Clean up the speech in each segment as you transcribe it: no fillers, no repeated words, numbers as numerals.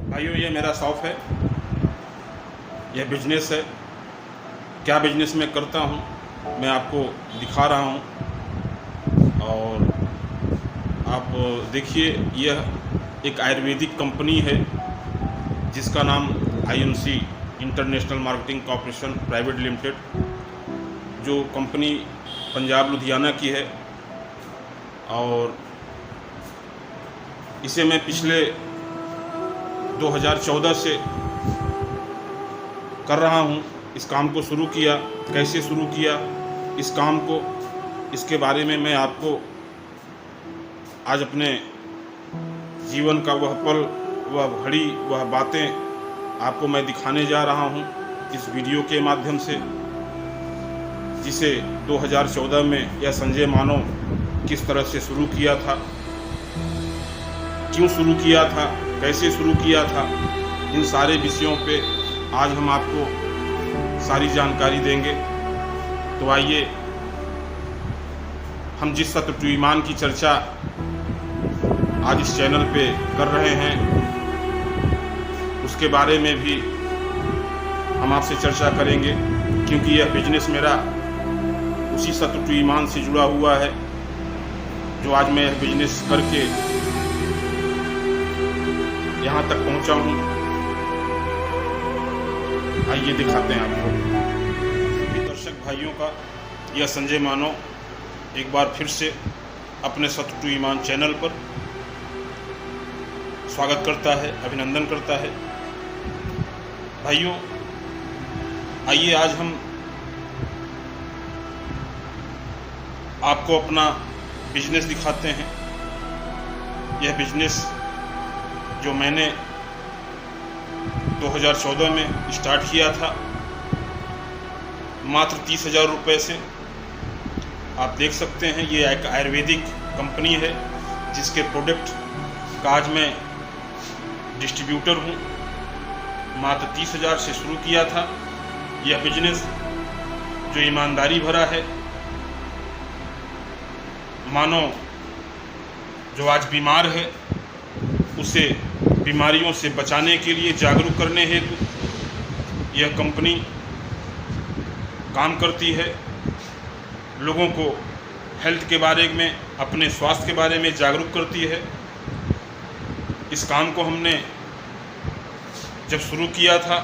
भाइयों, ये मेरा शॉप है, यह बिजनेस है। क्या बिजनेस मैं करता हूँ मैं आपको दिखा रहा हूँ। और आप देखिए, यह एक आयुर्वेदिक कंपनी है जिसका नाम IMC international marketing corporation private limited, जो कंपनी पंजाब लुधियाना की है। और इसे मैं पिछले 2014 से कर रहा हूँ। इस काम को शुरू किया, कैसे शुरू किया इस काम को, इसके बारे में मैं आपको आज अपने जीवन का वह पल, वह घड़ी, वह बातें आपको मैं दिखाने जा रहा हूँ इस वीडियो के माध्यम से, जिसे 2014 में यह संजय मानव किस तरह से शुरू किया था, क्यों शुरू किया था, कैसे शुरू किया था, इन सारे विषयों पे आज हम आपको सारी जानकारी देंगे। तो आइए, हम जिस सत्य टू ईमान की चर्चा आज इस चैनल पे कर रहे हैं, उसके बारे में भी हम आपसे चर्चा करेंगे, क्योंकि यह बिजनेस मेरा उसी सत्य टू ईमान से जुड़ा हुआ है जो आज मैं यह बिजनेस करके यहाँ तक पहुँचा हूँ। आइए दिखाते हैं आपको। सभी दर्शक भाइयों का यह संजय मानव एक बार फिर से अपने सत्य टू ईमान चैनल पर स्वागत करता है, अभिनंदन करता है। भाइयों, आइए आज हम आपको अपना बिजनेस दिखाते हैं। यह बिजनेस जो मैंने 2014 में स्टार्ट किया था, मात्र 30,000 रुपये से। आप देख सकते हैं, ये एक आयुर्वेदिक कंपनी है जिसके प्रोडक्ट का आज मैं डिस्ट्रीब्यूटर हूँ। मात्र 30,000 से शुरू किया था यह बिजनेस, जो ईमानदारी भरा है। मानो जो आज बीमार है उसे बीमारियों से बचाने के लिए जागरूक करने हेतु यह कंपनी काम करती है। लोगों को हेल्थ के बारे में, अपने स्वास्थ्य के बारे में जागरूक करती है। इस काम को हमने जब शुरू किया था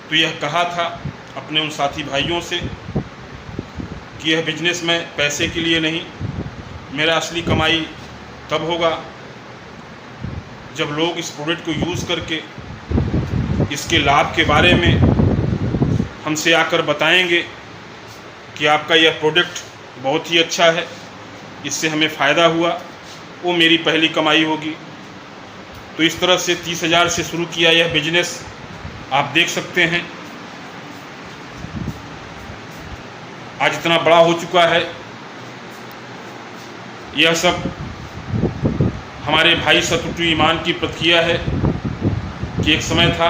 तो यह कहा था अपने उन साथी भाइयों से कि यह बिजनेस में पैसे के लिए नहीं, मेरा असली कमाई तब होगा जब लोग इस प्रोडक्ट को यूज़ करके इसके लाभ के बारे में हमसे आकर बताएंगे कि आपका यह प्रोडक्ट बहुत ही अच्छा है, इससे हमें फ़ायदा हुआ, वो मेरी पहली कमाई होगी। तो इस तरह से 30,000 से शुरू किया यह बिजनेस। आप देख सकते हैं आज इतना बड़ा हो चुका है। यह सब हमारे भाई सत्य टू ईमान की प्रतिक्रिया है कि एक समय था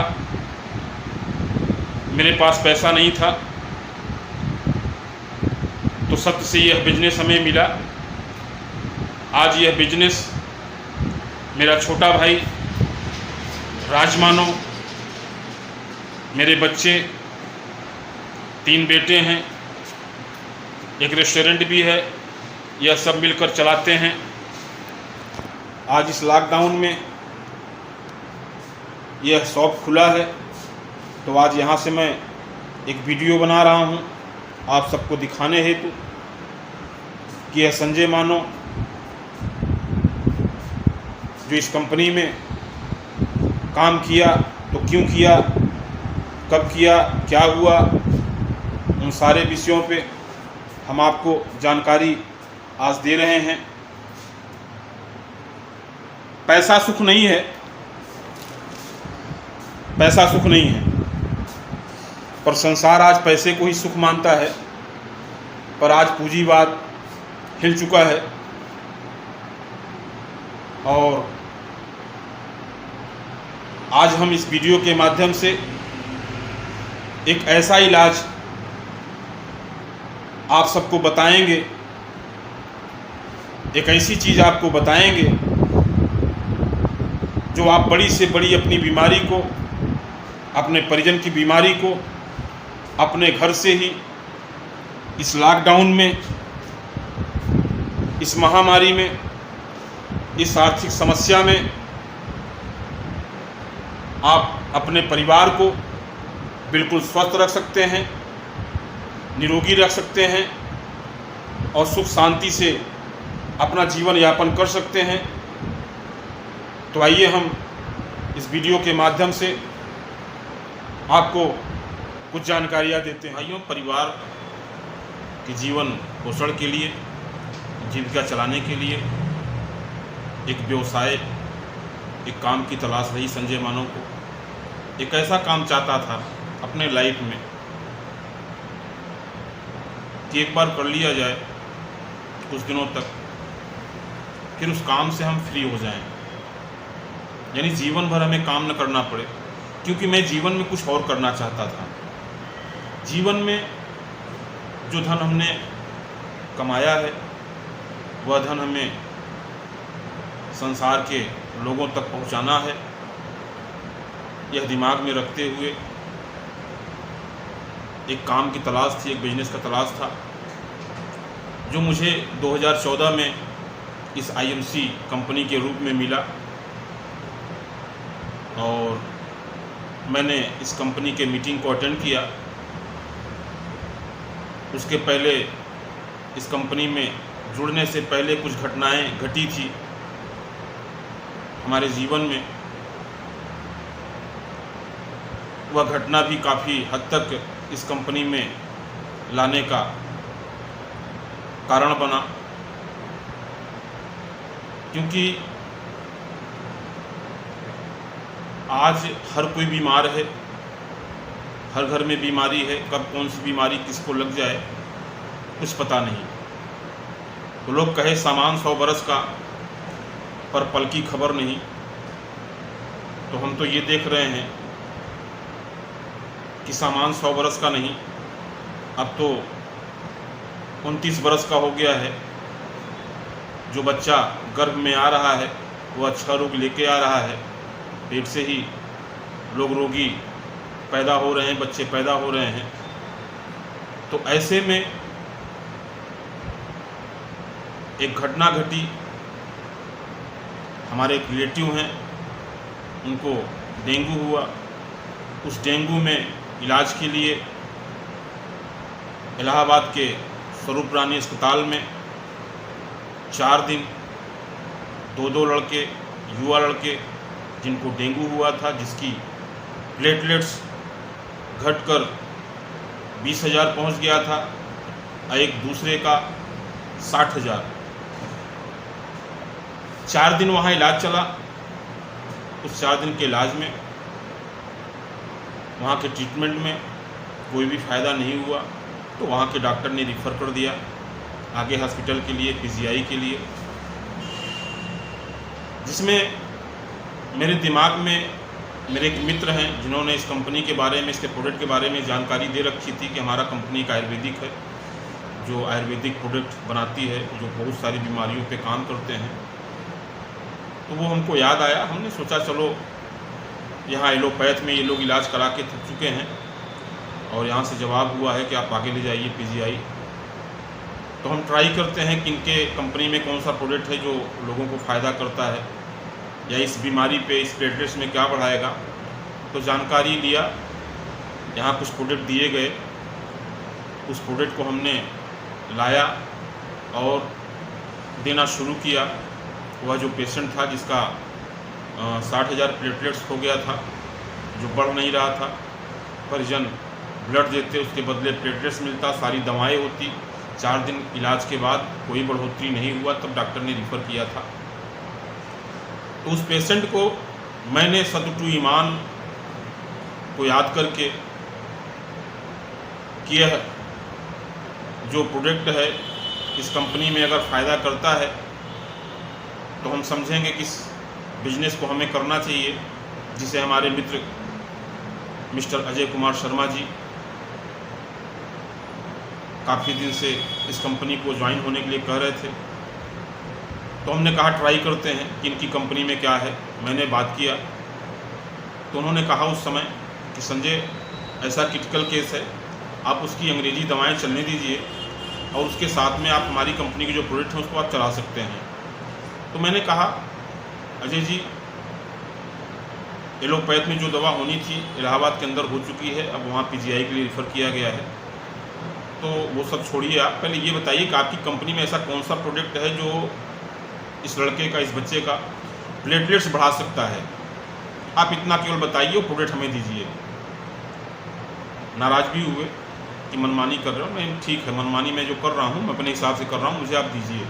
मेरे पास पैसा नहीं था, तो सत्य से यह बिजनेस हमें मिला। आज यह बिजनेस मेरा छोटा भाई राज मानव, मेरे बच्चे 3 बेटे हैं, एक रेस्टोरेंट भी है, यह सब मिलकर चलाते हैं। आज इस लॉकडाउन में यह शॉप खुला है, तो आज यहाँ से मैं एक वीडियो बना रहा हूँ आप सबको दिखाने हेतु कि यह संजय मानव जो इस कंपनी में काम किया, तो क्यों किया, कब किया, क्या हुआ, उन सारे विषयों पे हम आपको जानकारी आज दे रहे हैं। पैसा सुख नहीं है, पैसा सुख नहीं है, पर संसार आज पैसे को ही सुख मानता है। पर आज पूंजीवाद हिल चुका है और आज हम इस वीडियो के माध्यम से एक ऐसा इलाज आप सबको बताएंगे, एक ऐसी चीज़ आपको बताएंगे जो आप बड़ी से बड़ी अपनी बीमारी को, अपने परिजन की बीमारी को अपने घर से ही इस लॉकडाउन में, इस महामारी में, इस आर्थिक समस्या में आप अपने परिवार को बिल्कुल स्वस्थ रख सकते हैं, निरोगी रख सकते हैं और सुख शांति से अपना जीवन यापन कर सकते हैं। तो आइए हम इस वीडियो के माध्यम से आपको कुछ जानकारियाँ देते हैं। भाइयों, परिवार के जीवन पोषण के लिए, जीविका चलाने के लिए एक व्यवसाय, एक काम की तलाश रही संजय मानव को। एक ऐसा काम चाहता था अपने लाइफ में कि एक बार कर लिया जाए कुछ दिनों तक, फिर उस काम से हम फ्री हो जाएं, यानी जीवन भर हमें काम न करना पड़े। क्योंकि मैं जीवन में कुछ और करना चाहता था। जीवन में जो धन हमने कमाया है वह धन हमें संसार के लोगों तक पहुंचाना है। यह दिमाग में रखते हुए एक काम की तलाश थी, एक बिजनेस का तलाश था, जो मुझे 2014 में इस IMC कंपनी के रूप में मिला। और मैंने इस कंपनी के मीटिंग को अटेंड किया। उसके पहले इस कंपनी में जुड़ने से पहले कुछ घटनाएं घटी थी हमारे जीवन में। वह घटना भी काफ़ी हद तक इस कंपनी में लाने का कारण बना, क्योंकि आज हर कोई बीमार है, हर घर में बीमारी है। कब कौन सी बीमारी किसको लग जाए कुछ पता नहीं। तो लोग कहे सामान 100 बरस का, पर पल की खबर नहीं। तो हम तो ये देख रहे हैं कि सामान 100 बरस का नहीं, अब तो 29 बरस का हो गया है। जो बच्चा गर्भ में आ रहा है वो अच्छा रोग लेके आ रहा है। पेट से ही लोग रोगी पैदा हो रहे हैं, बच्चे पैदा हो रहे हैं। तो ऐसे में एक घटना घटी। हमारे एक रिलेटिव हैं, उनको डेंगू हुआ। उस डेंगू में इलाज के लिए इलाहाबाद के स्वरूप रानी अस्पताल में 4 दिन 2 लड़के, युवा लड़के जिनको डेंगू हुआ था, जिसकी प्लेटलेट्स घटकर 20,000 पहुंच गया था, और एक दूसरे का 60,000। 4 दिन वहाँ इलाज चला। उस 4 दिन के इलाज में, वहाँ के ट्रीटमेंट में कोई भी फ़ायदा नहीं हुआ। तो वहाँ के डॉक्टर ने रिफ़र कर दिया आगे हॉस्पिटल के लिए, PGI के लिए, जिसमें मेरे दिमाग में मेरे एक मित्र हैं जिन्होंने इस कंपनी के बारे में, इसके प्रोडक्ट के बारे में जानकारी दे रखी थी कि हमारा कंपनी एक आयुर्वेदिक है, जो आयुर्वेदिक प्रोडक्ट बनाती है, जो बहुत सारी बीमारियों पे काम करते हैं। तो वो हमको याद आया। हमने सोचा चलो यहाँ एलोपैथ में ये लोग इलाज करा के थक चुके हैं और यहाँ से जवाब हुआ है कि आप आगे ले जाइए PGI। तो हम ट्राई करते हैं कि इनके कंपनी में कौन सा प्रोडक्ट है जो लोगों को फ़ायदा करता है, या इस बीमारी पे, इस प्लेटलेट्स में क्या बढ़ाएगा। तो जानकारी लिया, यहाँ कुछ प्रोडक्ट दिए गए। उस प्रोडक्ट को हमने लाया और देना शुरू किया। वह जो पेशेंट था जिसका 60,000 प्लेटलेट्स हो गया था, जो बढ़ नहीं रहा था, परिजन ब्लड देते, उसके बदले प्लेटलेट्स मिलता, सारी दवाएं होती। 4 दिन इलाज के बाद कोई बढ़ोतरी नहीं हुआ, तब डॉक्टर ने रिफ़र किया था। तो उस पेशेंट को मैंने सदटू ईमान को याद करके कि यह जो प्रोडक्ट है इस कंपनी में अगर फ़ायदा करता है तो हम समझेंगे कि इस बिजनेस को हमें करना चाहिए, जिसे हमारे मित्र मिस्टर अजय कुमार शर्मा जी काफ़ी दिन से इस कंपनी को ज्वाइन होने के लिए कह रहे थे। तो हमने कहा ट्राई करते हैं कि इनकी कंपनी में क्या है। मैंने बात किया तो उन्होंने कहा उस समय कि संजय ऐसा क्रिटिकल केस है, आप उसकी अंग्रेज़ी दवाएं चलने दीजिए और उसके साथ में आप हमारी कंपनी के जो प्रोडक्ट हैं उसको आप चला सकते हैं। तो मैंने कहा अजय जी, एलोपैथ में जो दवा होनी थी इलाहाबाद के अंदर हो चुकी है, अब वहाँ पीजीआई के लिए रेफ़र किया गया है, तो वो सब छोड़िए, आप पहले ये बताइए कि आपकी कंपनी में ऐसा कौन सा प्रोडक्ट है जो इस लड़के का, इस बच्चे का प्लेटलेट्स बढ़ा सकता है। आप इतना केवल बताइए, वो प्रोडक्ट हमें दीजिए। नाराज़ भी हुए कि मनमानी कर रहे हो। मैं ठीक है, मनमानी मैं जो कर रहा हूँ मैं अपने हिसाब से कर रहा हूँ, मुझे आप दीजिए।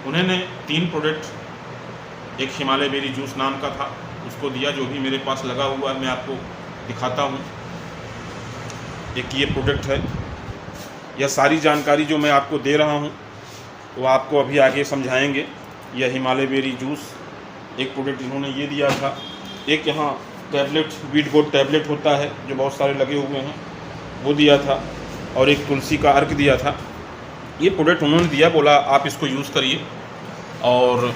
उन्होंने 3 प्रोडक्ट, एक हिमालय बेरी जूस नाम का था उसको दिया, जो भी मेरे पास लगा हुआ है मैं आपको दिखाता हूँ। एक ये प्रोडक्ट है। यह सारी जानकारी जो मैं आपको दे रहा हूँ वो आपको अभी आगे समझाएंगे। यह हिमालय बेरी जूस एक प्रोडक्ट इन्होंने ये दिया था। एक यहाँ टैबलेट, वीट गोट टैबलेट होता है जो बहुत सारे लगे हुए हैं, वो दिया था, और एक तुलसी का अर्क दिया था। ये प्रोडक्ट उन्होंने दिया, बोला आप इसको यूज़ करिए। और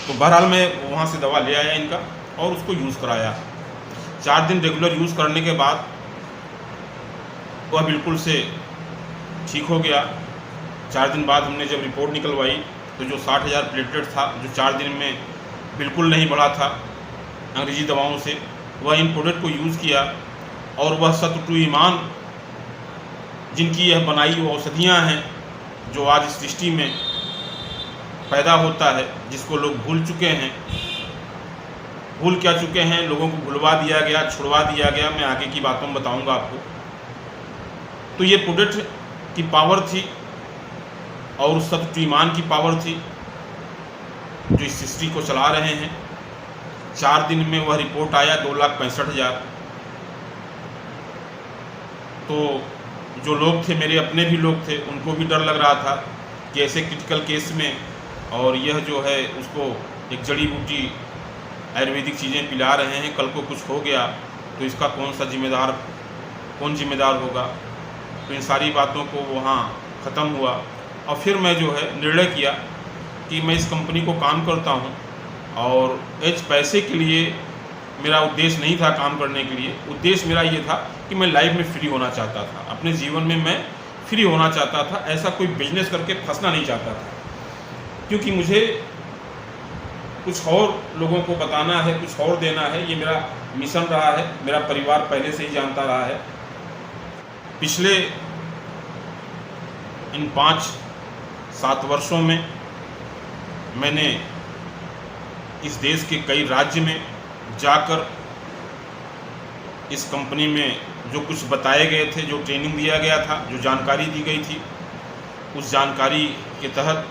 तो बहरहाल मैं वहाँ से दवा ले आया इनका और उसको यूज़ कराया। 4 दिन रेगुलर यूज़ करने के बाद वह बिल्कुल से ठीक हो गया। 4 दिन बाद हमने जब रिपोर्ट निकलवाई तो जो 60,000 प्लेटलेट था, जो 4 दिन में बिल्कुल नहीं बढ़ा था अंग्रेज़ी दवाओं से, वह इन प्रोडक्ट को यूज़ किया और वह सत्व ईमान जिनकी यह बनाई हुई औषधियाँ हैं जो आज इस सृष्टि में पैदा होता है, जिसको लोग भूल चुके हैं, भूल क्या चुके हैं, लोगों को भुलवा दिया गया, छुड़वा दिया गया। मैं आगे की बातों में बताऊंगा आपको। तो ये प्रोडक्ट की पावर थी और उस सत्व ईमान की पावर थी जो इस सृष्टि को चला रहे हैं। 4 दिन में वह रिपोर्ट आया 2,65,000। तो जो लोग थे, मेरे अपने भी लोग थे, उनको भी डर लग रहा था कि ऐसे क्रिटिकल केस में, और यह जो है उसको एक जड़ी बूटी आयुर्वेदिक चीज़ें पिला रहे हैं, कल को कुछ हो गया तो इसका कौन जिम्मेदार होगा। तो इन सारी बातों को वहाँ ख़त्म हुआ और फिर मैं जो है निर्णय किया कि मैं इस कंपनी को काम करता हूँ और पैसे के लिए मेरा उद्देश्य नहीं था काम करने के लिए। उद्देश्य मेरा ये था कि मैं लाइफ में फ्री होना चाहता था, अपने जीवन में मैं फ्री होना चाहता था। ऐसा कोई बिजनेस करके फंसना नहीं चाहता था, क्योंकि मुझे कुछ और लोगों को बताना है, कुछ और देना है। ये मेरा मिशन रहा है, मेरा परिवार पहले से ही जानता रहा है। पिछले इन 5-7 वर्षों में मैंने इस देश के कई राज्य में जाकर इस कंपनी में जो कुछ बताए गए थे, जो ट्रेनिंग दिया गया था, जो जानकारी दी गई थी, उस जानकारी के तहत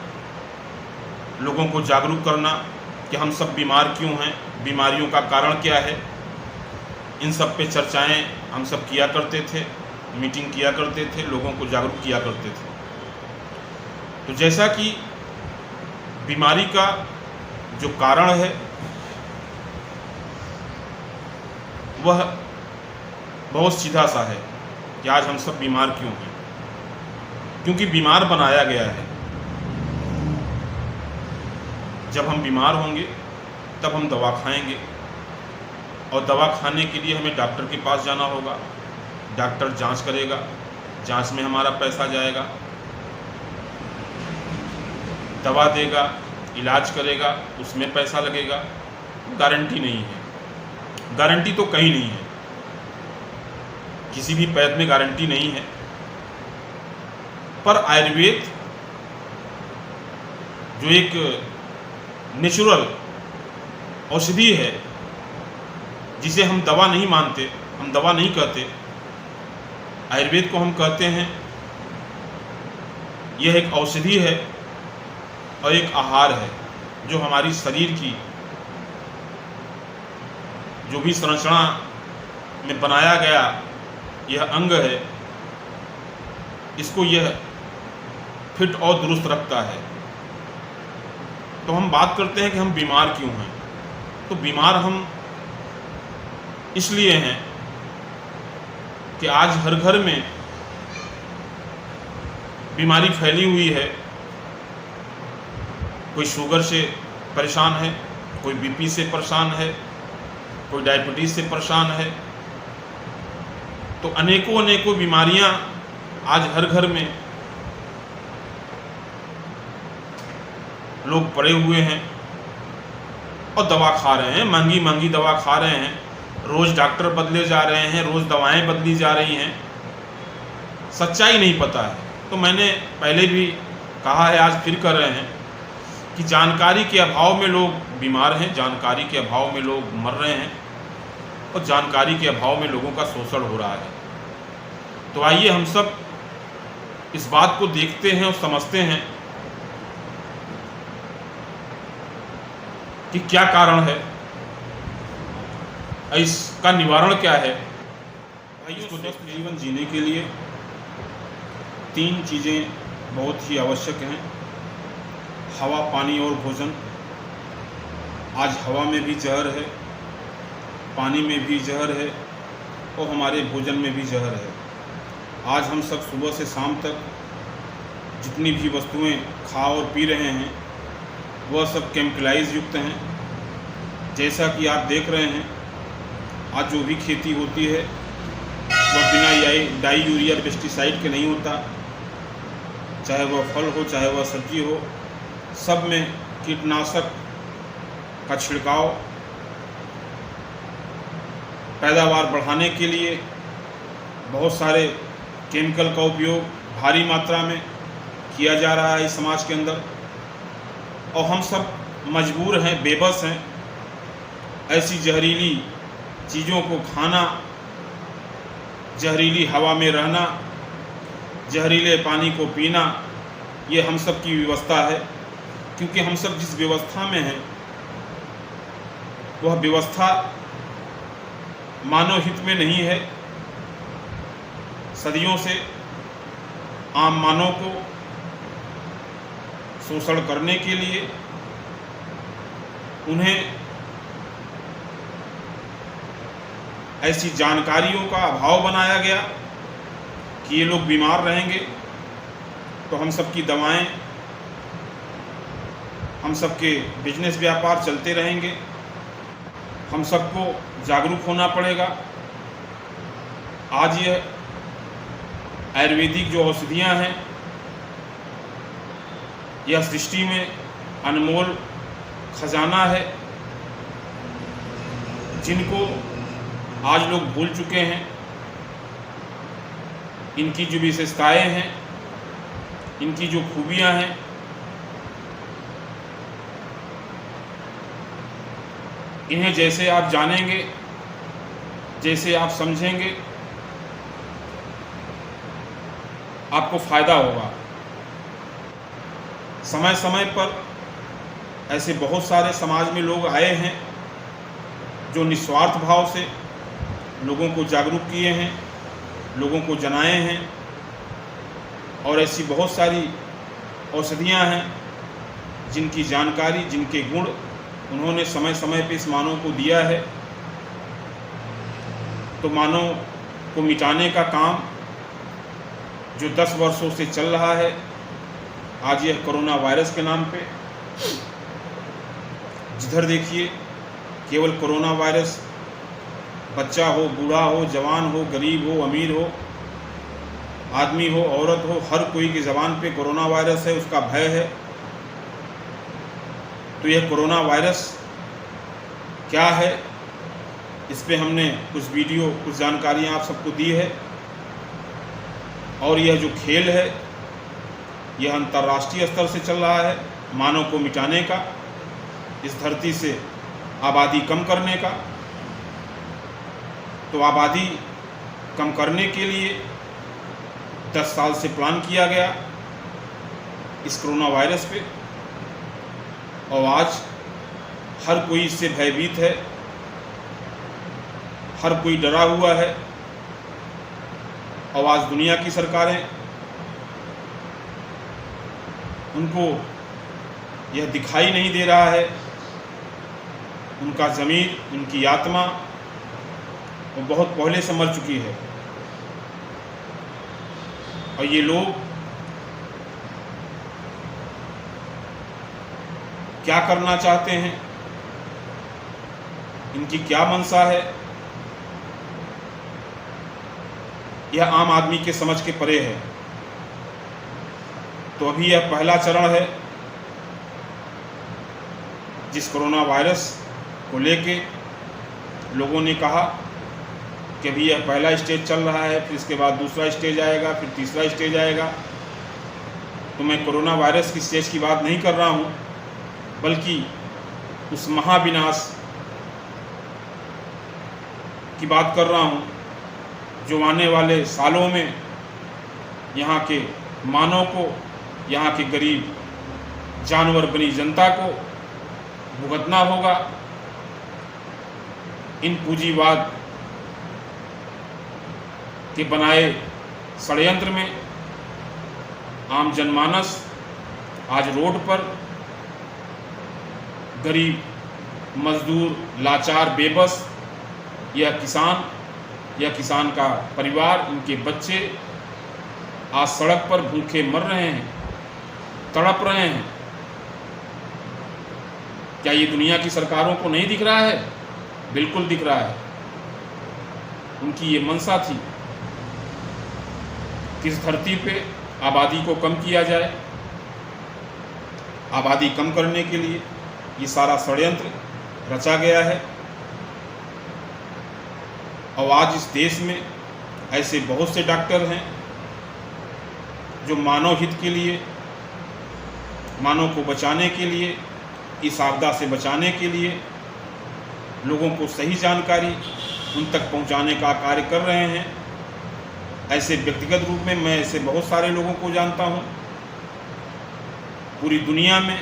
लोगों को जागरूक करना कि हम सब बीमार क्यों हैं, बीमारियों का कारण क्या है, इन सब पे चर्चाएं हम सब किया करते थे, मीटिंग किया करते थे, लोगों को जागरूक किया करते थे। तो जैसा कि बीमारी का जो कारण है वह बहुत सीधा सा है कि आज हम सब बीमार क्यों हैं, क्योंकि बीमार बनाया गया है। जब हम बीमार होंगे तब हम दवा खाएंगे, और दवा खाने के लिए हमें डॉक्टर के पास जाना होगा। डॉक्टर जांच करेगा, जांच में हमारा पैसा जाएगा, दवा देगा, इलाज करेगा, उसमें पैसा लगेगा। गारंटी नहीं है, गारंटी तो कहीं नहीं है, किसी भी पैद में गारंटी नहीं है। पर आयुर्वेद जो एक नेचुरल औषधि है, जिसे हम दवा नहीं मानते, हम दवा नहीं कहते, आयुर्वेद को हम कहते हैं यह एक औषधि है और एक आहार है जो हमारी शरीर की जो भी संरचना में बनाया गया यह अंग है, इसको यह फिट और दुरुस्त रखता है। तो हम बात करते हैं कि हम बीमार क्यों हैं। तो बीमार हम इसलिए हैं कि आज हर घर में बीमारी फैली हुई है, कोई शुगर से परेशान है, कोई बीपी से परेशान है, कोई डायबिटीज़ से परेशान है। तो अनेकों अनेकों बीमारियां आज हर घर में लोग पड़े हुए हैं और दवा खा रहे हैं, महंगी महंगी दवा खा रहे हैं। रोज़ डॉक्टर बदले जा रहे हैं, रोज़ दवाएं बदली जा रही हैं, सच्चाई नहीं पता है। तो मैंने पहले भी कहा है, आज फिर कर रहे हैं कि जानकारी के अभाव में लोग बीमार हैं, जानकारी के अभाव में लोग मर रहे हैं और जानकारी के अभाव में लोगों का शोषण हो रहा है। तो आइए हम सब इस बात को देखते हैं और समझते हैं कि क्या कारण है, इसका निवारण क्या है। इसको स्वस्थ जीवन जीने के लिए 3 चीज़ें बहुत ही आवश्यक हैं: हवा, पानी और भोजन। आज हवा में भी जहर है, पानी में भी जहर है और हमारे भोजन में भी जहर है। आज हम सब सुबह से शाम तक जितनी भी वस्तुएं खा और पी रहे हैं वह सब केमिकलाइज युक्त हैं। जैसा कि आप देख रहे हैं, आज जो भी खेती होती है वह बिना डाई यूरिया पेस्टिसाइड के नहीं होता। चाहे वह फल हो, चाहे वह सब्जी हो, सब में कीटनाशक का छिड़काव पैदावार बढ़ाने के लिए बहुत सारे केमिकल का उपयोग भारी मात्रा में किया जा रहा है इस समाज के अंदर। और हम सब मजबूर हैं, बेबस हैं ऐसी जहरीली चीज़ों को खाना, जहरीली हवा में रहना, जहरीले पानी को पीना। ये हम सब की व्यवस्था है, क्योंकि हम सब जिस व्यवस्था में हैं वह व्यवस्था मानव हित में नहीं है। सदियों से आम मानव को शोषण करने के लिए उन्हें ऐसी जानकारियों का अभाव बनाया गया कि ये लोग बीमार रहेंगे तो हम सब की दवाएं, हम सब के बिजनेस व्यापार चलते रहेंगे। हम सबको जागरूक होना पड़ेगा। आज ये आयुर्वेदिक जो औषधियाँ हैं यह सृष्टि में अनमोल खजाना है, जिनको आज लोग भूल चुके हैं। इनकी जो विशेषताएं हैं, इनकी जो खूबियां हैं, इन्हें जैसे आप जानेंगे, जैसे आप समझेंगे, आपको फ़ायदा होगा। समय समय पर ऐसे बहुत सारे समाज में लोग आए हैं जो निस्वार्थ भाव से लोगों को जागरूक किए हैं, लोगों को जनाए हैं। और ऐसी बहुत सारी औषधियाँ हैं जिनकी जानकारी, जिनके गुण उन्होंने समय समय पे इस मानव को दिया है। तो मानव को मिटाने का काम जो 10 वर्षों से चल रहा है, आज यह कोरोना वायरस के नाम पे, जिधर देखिए केवल कोरोना वायरस, बच्चा हो, बूढ़ा हो, जवान हो, गरीब हो, अमीर हो, आदमी हो, औरत हो, हर कोई की ज़बान पे कोरोना वायरस है, उसका भय है। तो यह कोरोना वायरस क्या है, इस पे हमने कुछ वीडियो, कुछ जानकारियाँ आप सबको दी है। और यह जो खेल है यह अंतर्राष्ट्रीय स्तर से चल रहा है, मानव को मिटाने का, इस धरती से आबादी कम करने का। तो आबादी कम करने के लिए 10 साल से प्लान किया गया इस कोरोना वायरस पे, और आज हर कोई इससे भयभीत है, हर कोई डरा हुआ है। और आज दुनिया की सरकारें, उनको यह दिखाई नहीं दे रहा है, उनका ज़मीर, उनकी आत्मा वो बहुत पहले से मर चुकी है। और ये लोग क्या करना चाहते हैं, इनकी क्या मंशा है, यह आम आदमी के समझ के परे है। तो अभी यह पहला चरण है जिस कोरोना वायरस को लेके लोगों ने कहा कि अभी यह पहला स्टेज चल रहा है, फिर इसके बाद दूसरा स्टेज आएगा, फिर तीसरा स्टेज आएगा। तो मैं कोरोना वायरस की स्टेज की बात नहीं कर रहा हूँ, बल्कि उस महाविनाश की बात कर रहा हूँ जो आने वाले सालों में यहाँ के मानव को, यहाँ के गरीब जानवर बनी जनता को भुगतना होगा। इन पूंजीवाद के बनाए षड्यंत्र में आम जनमानस आज रोड पर, गरीब, मजदूर, लाचार, बेबस, यह किसान का परिवार, इनके बच्चे आज सड़क पर भूखे मर रहे हैं, तड़प रहे हैं। क्या ये दुनिया की सरकारों को नहीं दिख रहा है? बिल्कुल दिख रहा है। उनकी ये मंशा थी कि इस धरती पे आबादी को कम किया जाए। आबादी कम करने के लिए ये सारा षड्यंत्र रचा गया है। और आज इस देश में ऐसे बहुत से डॉक्टर हैं जो मानव हित के लिए, मानव को बचाने के लिए, इस आपदा से बचाने के लिए लोगों को सही जानकारी उन तक पहुंचाने का कार्य कर रहे हैं। ऐसे व्यक्तिगत रूप में मैं ऐसे बहुत सारे लोगों को जानता हूं पूरी दुनिया में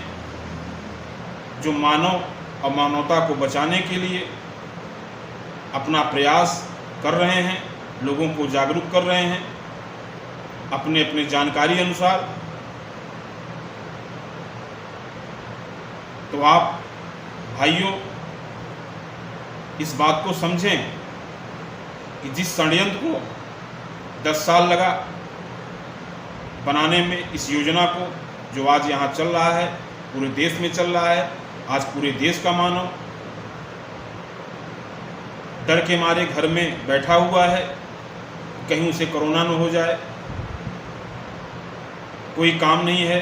जो मानव और मानवता को बचाने के लिए अपना प्रयास कर रहे हैं, लोगों को जागरूक कर रहे हैं अपने अपने जानकारी अनुसार। तो आप भाइयों इस बात को समझें कि जिस षड्यंत्र को 10 साल लगा बनाने में, इस योजना को जो आज यहाँ चल रहा है, पूरे देश में चल रहा है, आज पूरे देश का मानव डर के मारे घर में बैठा हुआ है, कहीं उसे कोरोना न हो जाए। कोई काम नहीं है,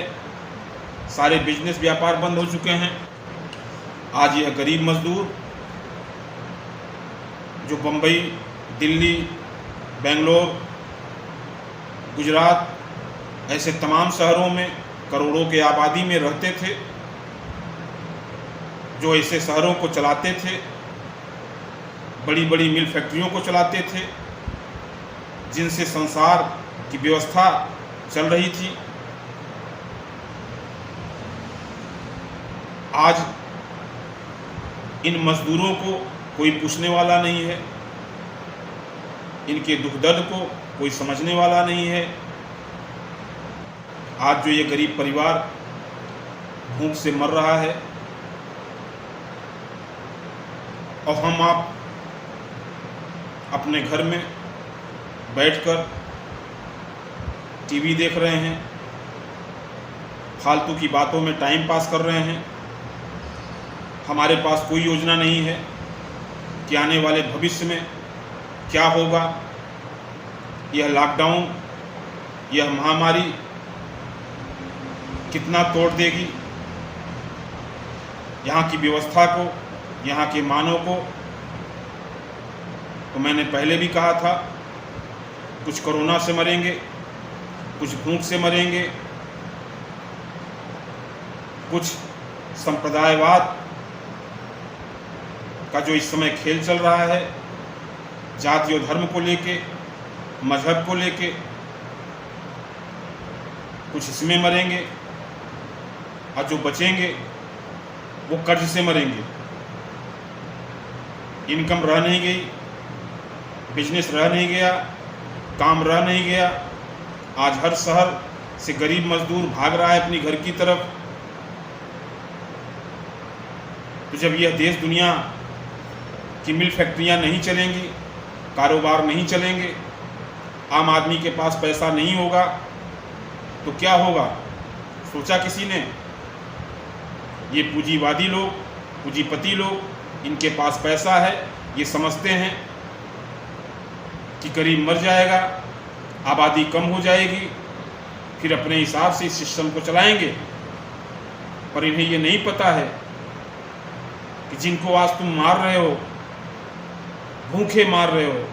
सारे बिजनेस व्यापार बंद हो चुके हैं। आज यह गरीब मजदूर जो बम्बई, दिल्ली, बेंगलोर, गुजरात ऐसे तमाम शहरों में करोड़ों के आबादी में रहते थे, जो ऐसे शहरों को चलाते थे, बड़ी बड़ी मिल फैक्ट्रियों को चलाते थे, जिनसे संसार की व्यवस्था चल रही थी, आज इन मजदूरों को कोई पूछने वाला नहीं है, इनके दुख दर्द को कोई समझने वाला नहीं है। आज जो ये गरीब परिवार भूख से मर रहा है और हम आप अपने घर में बैठकर टीवी देख रहे हैं, फालतू की बातों में टाइम पास कर रहे हैं। हमारे पास कोई योजना नहीं है कि आने वाले भविष्य में क्या होगा। यह लॉकडाउन, यह महामारी कितना तोड़ देगी यहाँ की व्यवस्था को, यहाँ के मानव को। तो मैंने पहले भी कहा था, कुछ कोरोना से मरेंगे, कुछ भूख से मरेंगे, कुछ संप्रदायवाद का जो इस समय खेल चल रहा है, जाति और धर्म को लेके, मजहब को लेके, कुछ इसमें मरेंगे और जो बचेंगे वो कर्ज से मरेंगे। इनकम रह नहीं गई, बिजनेस रह नहीं गया, काम रह नहीं गया। आज हर शहर से गरीब मजदूर भाग रहा है अपनी घर की तरफ। तो जब यह देश दुनिया की मिल फैक्ट्रियां नहीं चलेंगी, कारोबार नहीं चलेंगे, आम आदमी के पास पैसा नहीं होगा, तो क्या होगा? सोचा किसी ने? ये पूंजीवादी लोग, पूंजीपति लोग, इनके पास पैसा है, ये समझते हैं कि गरीब मर जाएगा, आबादी कम हो जाएगी, फिर अपने हिसाब से इस सिस्टम को चलाएंगे। पर इन्हें ये नहीं पता है कि जिनको आज तुम मार रहे हो, भूखे मार रहे हो,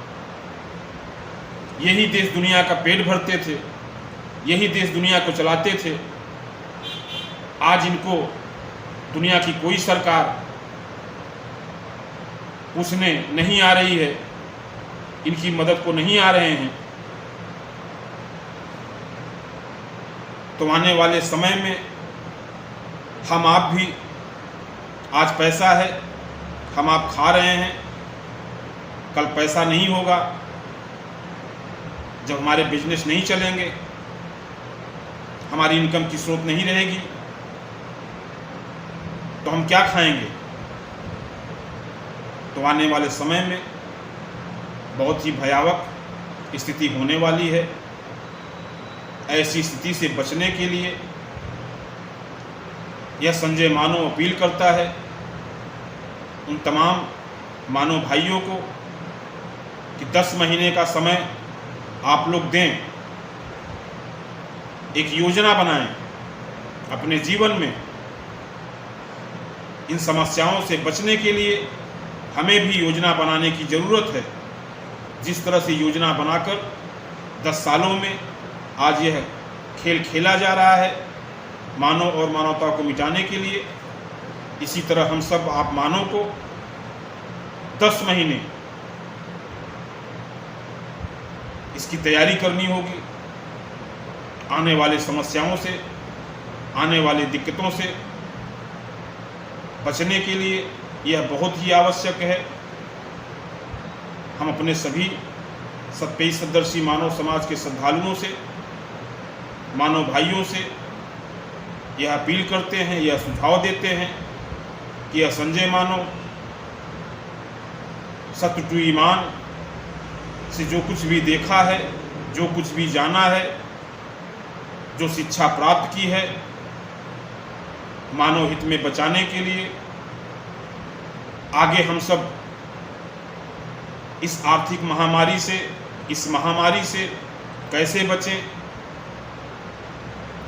यही देश दुनिया का पेट भरते थे, यही देश दुनिया को चलाते थे। आज इनको दुनिया की कोई सरकार पूछने नहीं आ रही है, इनकी मदद को नहीं आ रहे हैं। तो आने वाले समय में हम आप भी, आज पैसा है, हम आप खा रहे हैं, कल पैसा नहीं होगा। जब हमारे बिजनेस नहीं चलेंगे, हमारी इनकम की स्रोत नहीं रहेगी, तो हम क्या खाएंगे? तो आने वाले समय में बहुत ही भयावह स्थिति होने वाली है। ऐसी स्थिति से बचने के लिए यह संजय मानव अपील करता है उन तमाम मानव भाइयों को कि 10 महीने का समय आप लोग दें, एक योजना बनाएं अपने जीवन में। इन समस्याओं से बचने के लिए हमें भी योजना बनाने की ज़रूरत है। जिस तरह से योजना बनाकर 10 सालों में आज यह खेल खेला जा रहा है मानव और मानवता को मिटाने के लिए, इसी तरह हम सब आप मानव को 10 महीने इसकी तैयारी करनी होगी। आने वाले समस्याओं से, आने वाली दिक्कतों से बचने के लिए यह बहुत ही आवश्यक है। हम अपने सभी सत्पैदर्शी मानव समाज के श्रद्धालुओं से, मानव भाइयों से यह अपील करते हैं, यह सुझाव देते हैं कि यह संजय मानव सत्य टू ईमान से जो कुछ भी देखा है, जो कुछ भी जाना है, जो शिक्षा प्राप्त की है, मानव हित में बचाने के लिए आगे हम सब इस आर्थिक महामारी से, इस महामारी से कैसे बचें।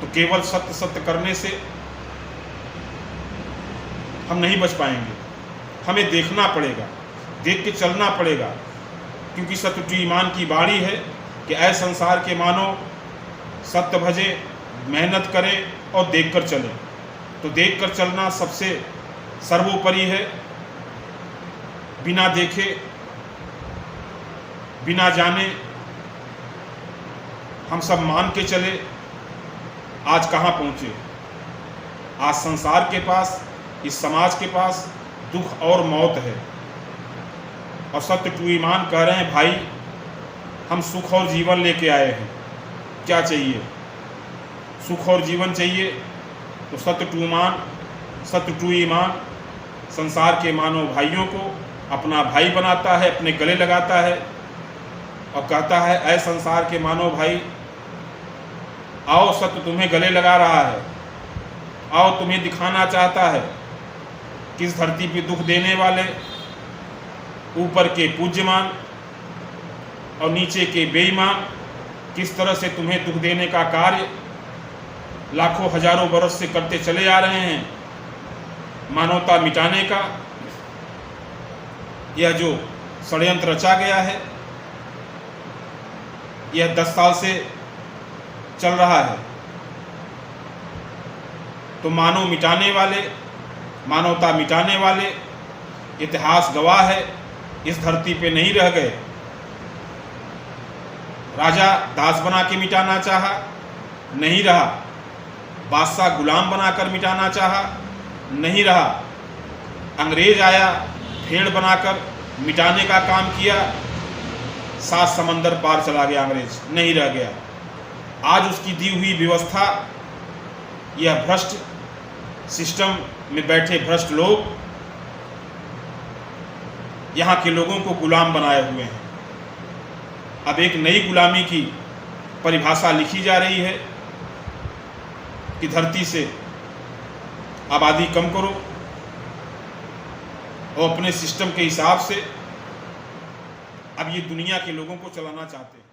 तो केवल सत्य सत्य करने से हम नहीं बच पाएंगे, हमें देखना पड़ेगा, देख के चलना पड़ेगा। क्योंकि सत्य टू ईमान की बाणी है कि ऐ संसार के मानव सत्य भजे, मेहनत करें और देखकर चलें। तो देखकर चलना सबसे सर्वोपरि है। बिना देखे, बिना जाने हम सब मान के चले, आज कहाँ पहुँचे। आज संसार के पास, इस समाज के पास दुख और मौत है, और सत्य टू ईमान कह रहे हैं भाई हम सुख और जीवन लेके आए हैं। क्या चाहिए? सुख और जीवन चाहिए। तो सत्य टू ईमान संसार के मानव भाइयों को अपना भाई बनाता है, अपने गले लगाता है और कहता है ऐ संसार के मानव भाई, आओ सत्य तुम्हें गले लगा रहा है, आओ तुम्हें दिखाना चाहता है किस धरती पे दुख देने वाले, ऊपर के पूज्यमान और नीचे के बेईमान, किस तरह से तुम्हें दुख देने का कार्य लाखों हजारों बरस से करते चले आ रहे हैं। मानवता मिटाने का यह जो षड्यंत्र रचा गया है, यह 10 साल से चल रहा है। तो मानव मिटाने वाले, मानवता मिटाने वाले, इतिहास गवाह है, इस धरती पे नहीं रह गए। राजा दास बना के मिटाना चाहा, नहीं रहा। बादशाह गुलाम बनाकर मिटाना चाहा, नहीं रहा। अंग्रेज आया, भेड़ बनाकर मिटाने का काम किया, 7 समंदर पार चला गया अंग्रेज, नहीं रह गया। आज उसकी दी हुई व्यवस्था, यह भ्रष्ट सिस्टम में बैठे भ्रष्ट लोग यहाँ के लोगों को गुलाम बनाए हुए हैं। अब एक नई गुलामी की परिभाषा लिखी जा रही है कि धरती से आबादी कम करो और अपने सिस्टम के हिसाब से अब ये दुनिया के लोगों को चलाना चाहते हैं।